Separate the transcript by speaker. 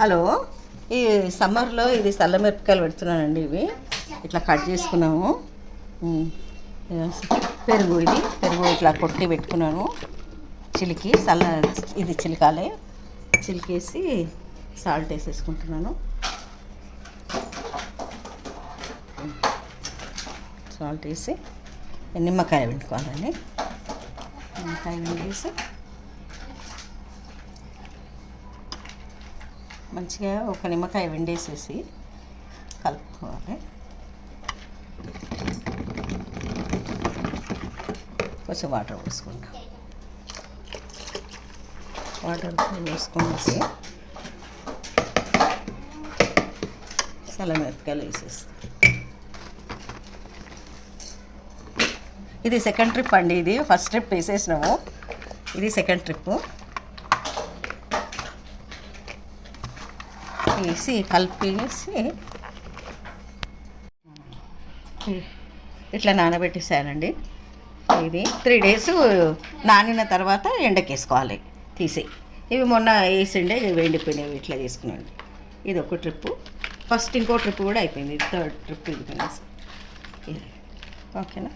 Speaker 1: Hello, ఈ సమ్మర్లో ఇది చల్ల మిరపకాయలు పెడుతున్నానండి. ఇవి ఇట్లా కట్ చేసుకున్నాము. పెరుగు ఇట్లా కొట్టి పెట్టుకున్నాను. చిలికి ఇది చిలికాలే, చిలికేసి సాల్ట్ వేసేసుకుంటున్నాను. సాల్ట్ వేసి నిమ్మకాయ పిండుకోవాలండి. నిమ్మకాయ పిండేసి మంచిగా ఒక నిమ్మకాయ పిండేసేసి కలుపుకోవాలి. కొంచెం వాటర్ పోసుకుంటాం. వాటర్ పోసుకొనేసి చల్లమిరపకాయలు వేసేస్తాం. ఇది సెకండ్ ట్రిప్ అండి. ఇది ఫస్ట్ ట్రిప్ వేసేసినాము, ఇది సెకండ్ ట్రిప్. వేసి కలిపేసి ఇట్లా నానబెట్టేసానండి. ఇది 3 days నానిన తర్వాత ఎండకేసుకోవాలి తీసి. ఇవి మొన్న వేసిండే ఎండిపోయినవి ఇట్లా తీసుకున్నాండి. ఇది ఒక ట్రిప్పు. ఫస్ట్ ఇంకో ట్రిప్ కూడా అయిపోయింది. ఇది థర్డ్ ట్రిప్ ఇది. ఓకేనా?